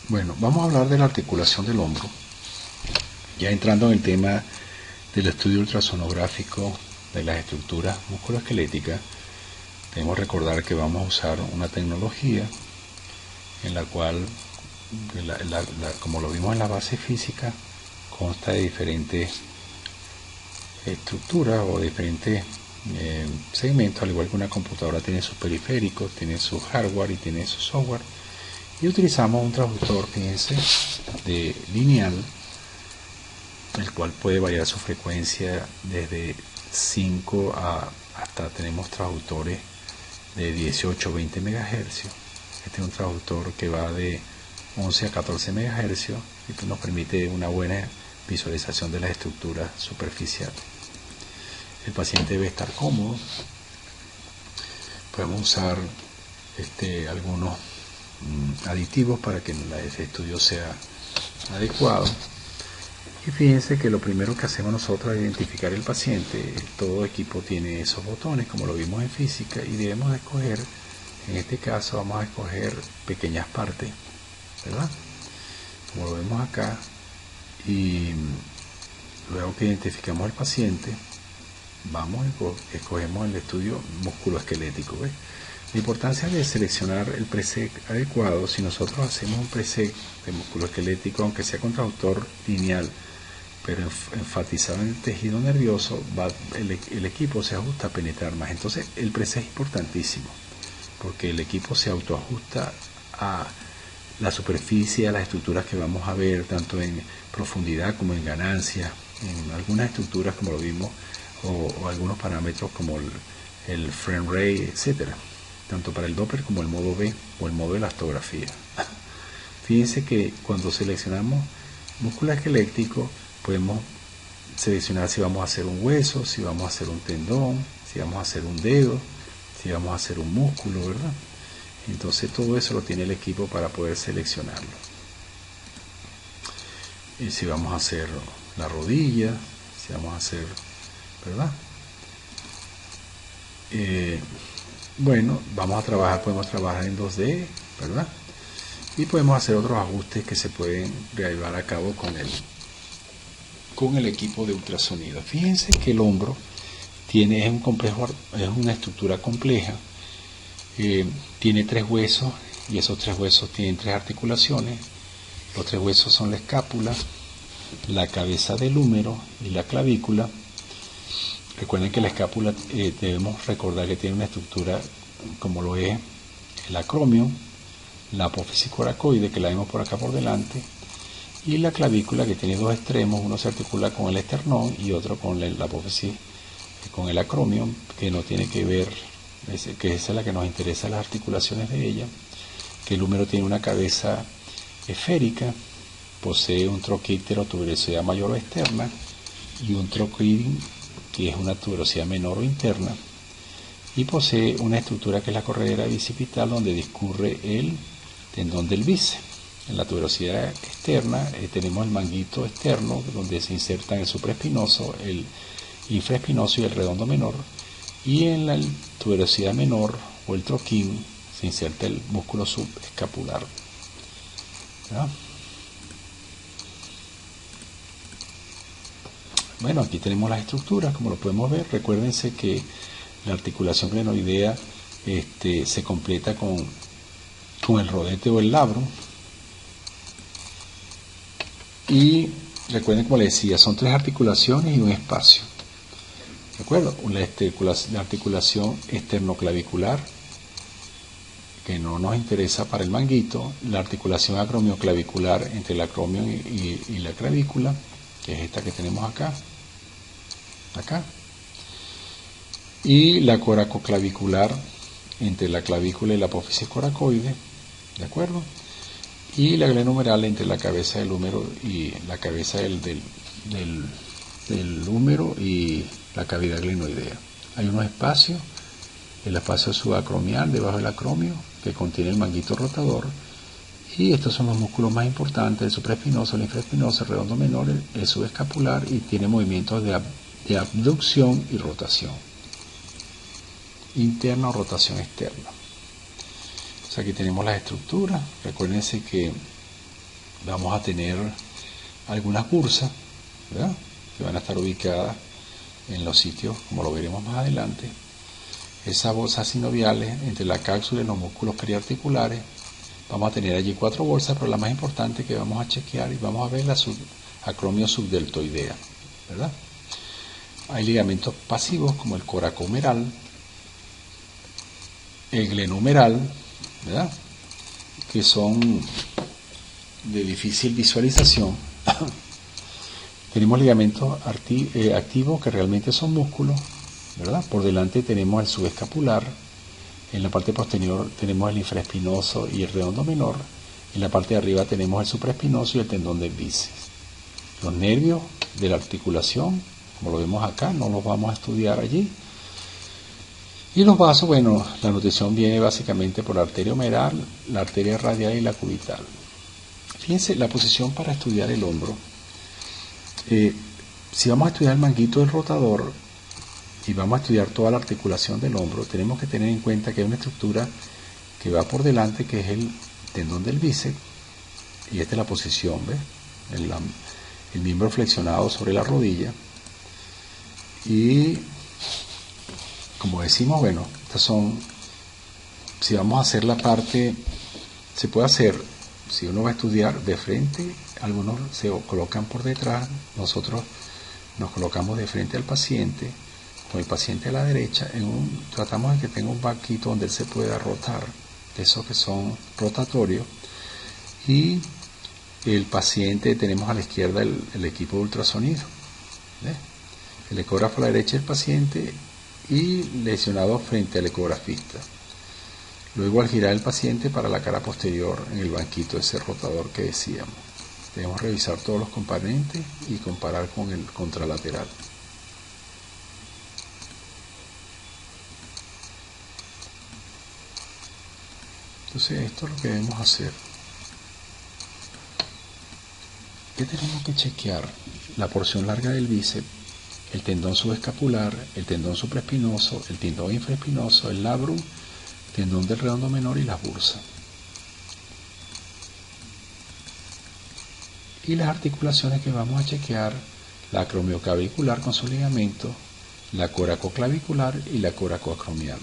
Bueno, vamos a hablar de la articulación del hombro. Ya entrando en el tema del estudio ultrasonográfico de las estructuras musculoesqueléticas, debemos recordar que vamos a usar una tecnología en la cual, como lo vimos en la base física, consta de diferentes estructuras o diferentes segmentos, al igual que una computadora tiene sus periféricos, tiene su hardware y tiene su software. Y utilizamos un transductor, fíjense, de lineal, el cual puede variar su frecuencia desde 5 hasta tenemos transductores de 18 o 20 MHz. Este es un transductor que va de 11 a 14 MHz y que nos permite una buena visualización de las estructuras superficiales. El paciente debe estar cómodo. Podemos usar algunos aditivos para que el estudio sea adecuado. Y fíjense que lo primero que hacemos nosotros es identificar el paciente. Todo equipo tiene esos botones, como lo vimos en física, y debemos de escoger, en este caso vamos a escoger pequeñas partes, ¿verdad? Como lo vemos acá, y luego que identificamos al paciente, vamos y escogemos el estudio musculoesquelético, ¿ves? La importancia de seleccionar el preset adecuado. Si nosotros hacemos un preset de musculoesquelético, aunque sea con transductor lineal, pero enfatizado en el tejido nervioso, el equipo se ajusta a penetrar más. Entonces el preset es importantísimo, porque el equipo se autoajusta a la superficie, a las estructuras que vamos a ver, tanto en profundidad como en ganancia, en algunas estructuras como lo vimos, o algunos parámetros como el frame rate, etcétera, tanto para el Doppler como el modo B o el modo de elastografía. Fíjense que cuando seleccionamos músculo esquelético, podemos seleccionar si vamos a hacer un hueso, si vamos a hacer un tendón, si vamos a hacer un dedo, si vamos a hacer un músculo, ¿verdad? Entonces todo eso lo tiene el equipo para poder seleccionarlo. Y si vamos a hacer la rodilla, si vamos a hacer, ¿verdad? Bueno, podemos trabajar en 2D, ¿verdad? Y podemos hacer otros ajustes que se pueden llevar a cabo con el equipo de ultrasonido. Fíjense que el hombro es una estructura compleja, tiene 3 huesos y esos 3 huesos tienen 3 articulaciones. Los 3 huesos son la escápula, la cabeza del húmero y la clavícula. Recuerden que la escápula debemos recordar que tiene una estructura como lo es el acromio, la apófisis coracoide, que la vemos por acá por delante, y la clavícula, que tiene 2 extremos, uno se articula con el esternón y otro con la apófisis, con el acromio, que no tiene que ver, que esa es la que nos interesa, las articulaciones de ella, que el húmero tiene una cabeza esférica, posee un troquíptero, tuberosidad mayor o externa, y un troquídeo, que es una tuberosidad menor o interna, y posee una estructura que es la corredera bicipital, donde discurre el tendón del bíceps. En la tuberosidad externa tenemos el manguito externo, donde se insertan el supraespinoso, el infraespinoso y el redondo menor, y en la tuberosidad menor o el troquín se inserta el músculo subescapular, ¿verdad? Bueno, aquí tenemos las estructuras, como lo podemos ver. Recuérdense que la articulación glenoidea se completa con el rodete o el labro. Y recuerden, como les decía, son 3 articulaciones y un espacio. ¿De acuerdo? La articulación esternoclavicular, que no nos interesa para el manguito. La articulación acromioclavicular entre el acromio y la clavícula, que es esta que tenemos acá. Y la coracoclavicular entre la clavícula y la apófisis coracoide, ¿de acuerdo? Y la glenohumeral entre la cabeza del húmero y la cabeza del húmero y la cavidad glenoidea. Hay unos espacios, el espacio subacromial debajo del acromio, que contiene el manguito rotador, y estos son los músculos más importantes: el supraespinoso, el infraespinoso, el redondo menor, el subescapular, y tiene movimientos de abducción y rotación interna o rotación externa. Entonces aquí tenemos las estructuras. Recuérdense que vamos a tener algunas bursas, ¿verdad?, que van a estar ubicadas en los sitios, como lo veremos más adelante. Esas bolsas sinoviales entre la cápsula y los músculos periarticulares, vamos a tener allí 4 bolsas, pero la más importante que vamos a chequear y vamos a ver la acromio subdeltoidea, ¿verdad? Hay ligamentos pasivos como el coracohumeral, el glenohumeral, ¿verdad?, que son de difícil visualización. Tenemos ligamentos activos que realmente son músculos, ¿verdad? Por delante tenemos el subescapular, en la parte posterior tenemos el infraespinoso y el redondo menor, en la parte de arriba tenemos el supraespinoso y el tendón del bíceps. Los nervios de la articulación, como lo vemos acá, no los vamos a estudiar allí. Y los vasos, bueno, la nutrición viene básicamente por la arteria humeral, la arteria radial y la cubital. Fíjense, la posición para estudiar el hombro. Si vamos a estudiar el manguito del rotador y vamos a estudiar toda la articulación del hombro, tenemos que tener en cuenta que hay una estructura que va por delante, que es el tendón del bíceps, y esta es la posición, ¿ves? El miembro flexionado sobre la rodilla. Y como decimos, bueno, estas son, si vamos a hacer la parte, se puede hacer, si uno va a estudiar de frente, algunos se colocan por detrás, nosotros nos colocamos de frente al paciente, con el paciente a la derecha, tratamos de que tenga un banquito donde él se pueda rotar, de esos que son rotatorios, y el paciente, tenemos a la izquierda el equipo de ultrasonido, ¿ves? El ecógrafo a la derecha del paciente y lesionado frente al ecografista. Luego, al girar el paciente para la cara posterior en el banquito, ese rotador que decíamos, debemos revisar todos los componentes y comparar con el contralateral. Entonces, esto es lo que debemos hacer. ¿Qué tenemos que chequear? La porción larga del bíceps, el tendón subescapular, el tendón supraespinoso, el tendón infraespinoso, el labrum, tendón del redondo menor y las bursas. Y las articulaciones que vamos a chequear, la acromioclavicular con su ligamento, la coracoclavicular y la coracoacromial.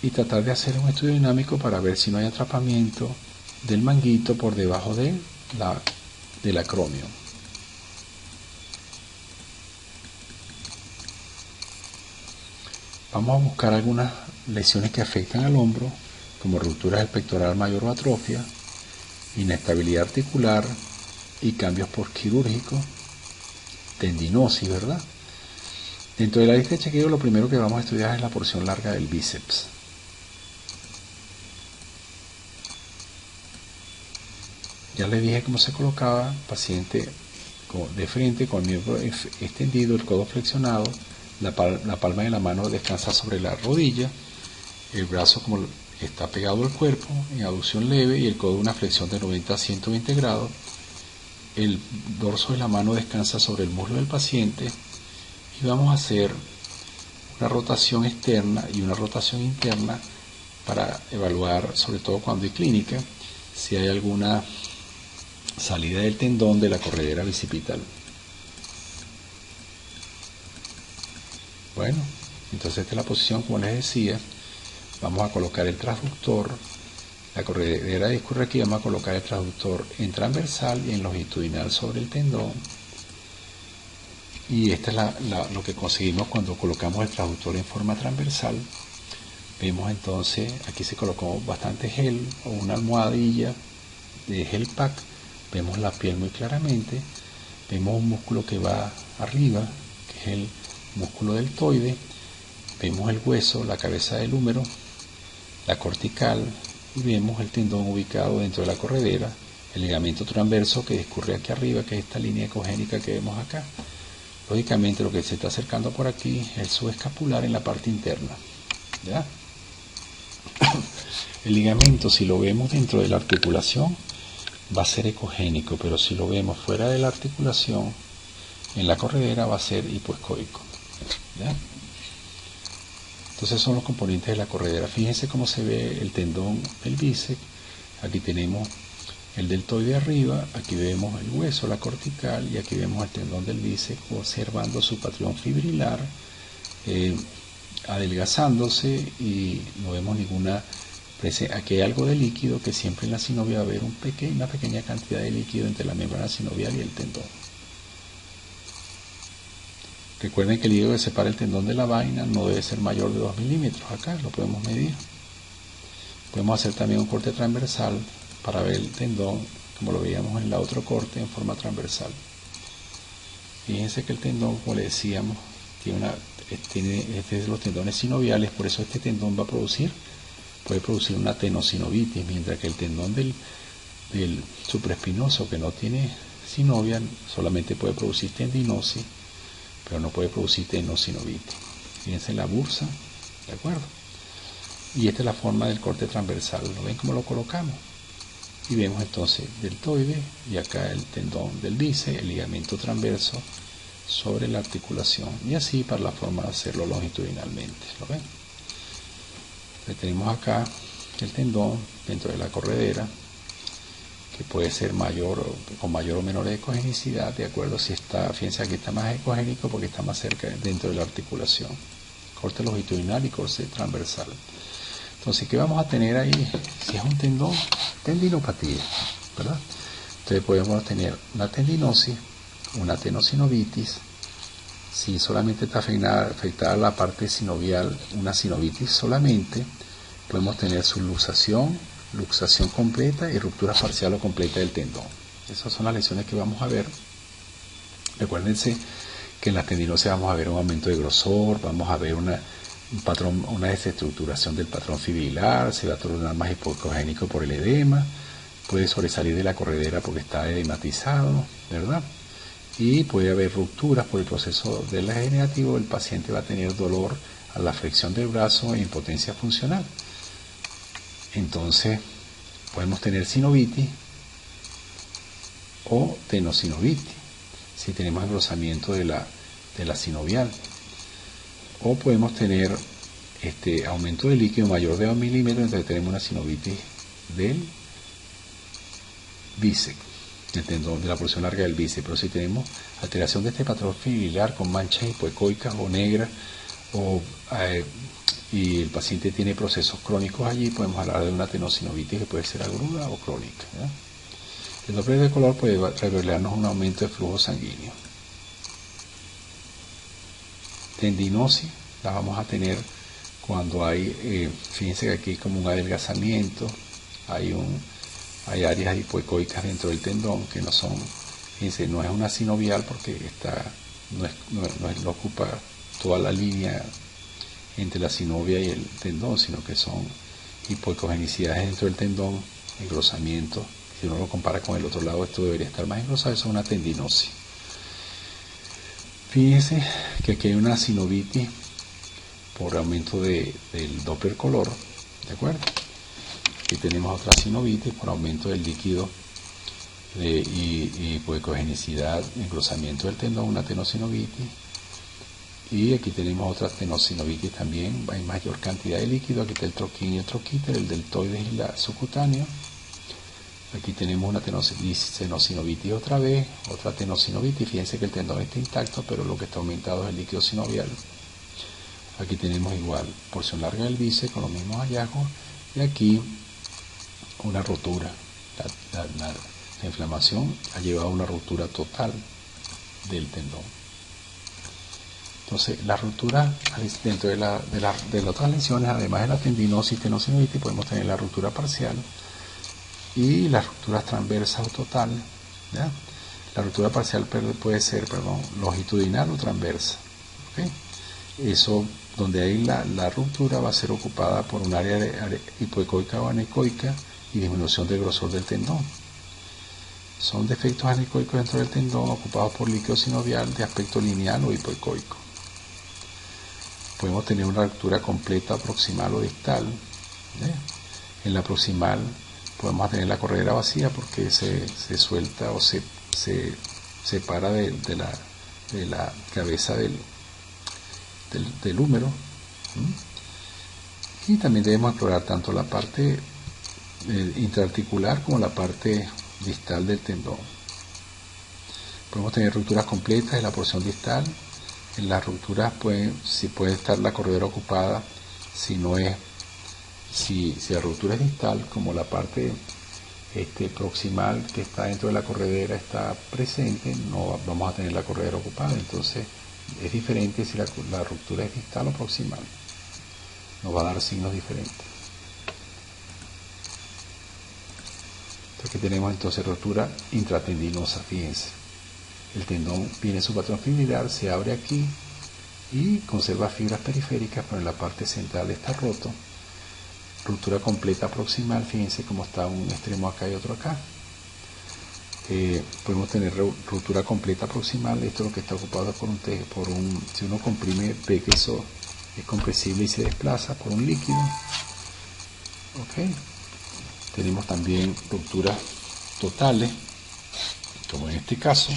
Y tratar de hacer un estudio dinámico para ver si no hay atrapamiento del manguito por debajo del acromio. Vamos a buscar algunas lesiones que afectan al hombro, como rupturas del pectoral mayor o atrofia, inestabilidad articular y cambios postquirúrgicos, tendinosis, ¿verdad? Dentro de la lista de chequeo, lo primero que vamos a estudiar es la porción larga del bíceps. Ya les dije cómo se colocaba, paciente de frente con el miembro extendido, el codo flexionado, la palma de la mano descansa sobre la rodilla, el brazo como está pegado al cuerpo en aducción leve y el codo una flexión de 90 a 120 grados, el dorso de la mano descansa sobre el muslo del paciente y vamos a hacer una rotación externa y una rotación interna para evaluar, sobre todo cuando hay clínica, si hay alguna salida del tendón de la corredera bicipital. Bueno, entonces esta es la posición, como les decía. Vamos a colocar el transductor, la corredera discurre aquí, vamos a colocar el transductor en transversal y en longitudinal sobre el tendón. Y esta es lo que conseguimos cuando colocamos el transductor en forma transversal. Vemos entonces, aquí se colocó bastante gel o una almohadilla de gel pack. Vemos la piel muy claramente, vemos un músculo que va arriba, que es el músculo deltoide, vemos el hueso, la cabeza del húmero, la cortical, y vemos el tendón ubicado dentro de la corredera, el ligamento transverso que discurre aquí arriba, que es esta línea ecogénica que vemos acá. Lógicamente lo que se está acercando por aquí es el subescapular en la parte interna, ¿ya? El ligamento, si lo vemos dentro de la articulación, va a ser ecogénico, pero si lo vemos fuera de la articulación, en la corredera va a ser hipoescoico, ¿ya? Entonces son los componentes de la corredera. Fíjense cómo se ve el tendón del bíceps. Aquí tenemos el deltoide arriba, aquí vemos el hueso, la cortical, y aquí vemos el tendón del bíceps observando su patrón fibrilar, adelgazándose, y no vemos ninguna presencia. Aquí hay algo de líquido, que siempre en la sinovia va a haber una pequeña cantidad de líquido entre la membrana sinovial y el tendón. Recuerden que el hilo que separa el tendón de la vaina no debe ser mayor de 2 milímetros. Acá lo podemos medir. Podemos hacer también un corte transversal para ver el tendón, como lo veíamos en el otro corte, en forma transversal. Fíjense que el tendón, como le decíamos, este es de los tendones sinoviales, por eso este tendón puede producir una tenosinovitis, mientras que el tendón del supraespinoso, que no tiene sinovia, solamente puede producir tendinosis, pero no puede producir tenosinovitis. Fíjense en la bursa, ¿de acuerdo? Y esta es la forma del corte transversal. ¿Lo ven cómo lo colocamos? Y vemos entonces deltoide, y acá el tendón del bíceps, el ligamento transverso sobre la articulación, y así para la forma de hacerlo longitudinalmente. ¿Lo ven? Entonces tenemos acá el tendón dentro de la corredera, que puede ser con mayor o menor ecogenicidad, de acuerdo si está. Fíjense, aquí está más ecogénico porque está más cerca dentro de la articulación. Corte longitudinal y corte transversal. Entonces, ¿qué vamos a tener ahí? Si es un tendón, tendinopatía, ¿verdad? Entonces podemos tener una tendinosis, una tenosinovitis. Si solamente está afectada la parte sinovial, una sinovitis solamente, podemos tener subluxación, luxación completa y ruptura parcial o completa del tendón. Esas son las lesiones que vamos a ver. Recuérdense que en la tendinosis vamos a ver un aumento de grosor, vamos a ver una desestructuración del patrón fibrilar, se va a tornar más hipocogénico por el edema, puede sobresalir de la corredera porque está edematizado, ¿verdad? Y puede haber rupturas por el proceso degenerativo. El paciente va a tener dolor a la flexión del brazo e impotencia funcional. Entonces, podemos tener sinovitis o tenosinovitis, si tenemos engrosamiento de la sinovial. O podemos tener aumento de líquido mayor de 2 milímetros, entonces tenemos una sinovitis del bíceps, del tendón, de la porción larga del bíceps. Pero si tenemos alteración de este patrón fibrilar con manchas hipoecoicas o negras, y el paciente tiene procesos crónicos allí, podemos hablar de una tenosinovitis que puede ser aguda o crónica, ¿verdad? El doble de color puede revelarnos un aumento de flujo sanguíneo. Tendinosis la vamos a tener cuando hay, fíjense que aquí hay como un adelgazamiento, hay áreas hipoecoicas dentro del tendón que no son, fíjense, no es una sinovial porque no ocupa toda la línea entre la sinovia y el tendón, sino que son hipoecogenicidades dentro del tendón, engrosamiento. Si uno lo compara con el otro lado, esto debería estar más engrosado, eso es una tendinosis. Fíjense que aquí hay una sinovitis por aumento del Doppler color, ¿de acuerdo? Aquí tenemos otra sinovitis por aumento del líquido y hipoecogenicidad, engrosamiento del tendón, una tenosinovitis. Y aquí tenemos otra tenosinovitis también, hay mayor cantidad de líquido. Aquí está el troquín y el troquíter, el deltoides y la subcutáneo. Aquí tenemos una tenosinovitis otra vez, otra tenosinovitis. Fíjense que el tendón está intacto, pero lo que está aumentado es el líquido sinovial. Aquí tenemos igual porción larga del bíceps con los mismos hallazgos. Y aquí una rotura. La inflamación ha llevado a una ruptura total del tendón. Entonces, la ruptura, dentro de las otras lesiones, además de la tendinosis y tenosinovitis, podemos tener la ruptura parcial y las rupturas transversas o total, ¿ya? La ruptura parcial puede ser, longitudinal o transversa, ¿okay? Eso, donde hay la ruptura, va a ser ocupada por un área hipoecoica o anecoica y disminución del grosor del tendón. Son defectos anecoicos dentro del tendón ocupados por líquido sinovial de aspecto lineal o hipoecoico. Podemos tener una ruptura completa proximal o distal, ¿eh? En la proximal podemos tener la corredera vacía porque se suelta o se separa de la cabeza del húmero. Y también debemos explorar tanto la parte intraarticular como la parte distal del tendón. Podemos tener rupturas completas en la porción distal. En las rupturas si puede estar la corredera ocupada, si la ruptura es distal, como la parte proximal que está dentro de la corredera está presente, no vamos a tener la corredera ocupada. Entonces es diferente si la ruptura es distal o proximal, nos va a dar signos diferentes. Aquí tenemos entonces ruptura intratendinosa. Fíjense, el tendón viene en su patrón fibrilar, se abre aquí y conserva fibras periféricas, pero en la parte central está roto. Ruptura completa proximal, fíjense cómo está un extremo acá y otro acá. Podemos tener ruptura completa proximal. Esto es lo que está ocupado si uno comprime, ve que eso es compresible y se desplaza por un líquido. Tenemos también rupturas totales, como en este caso,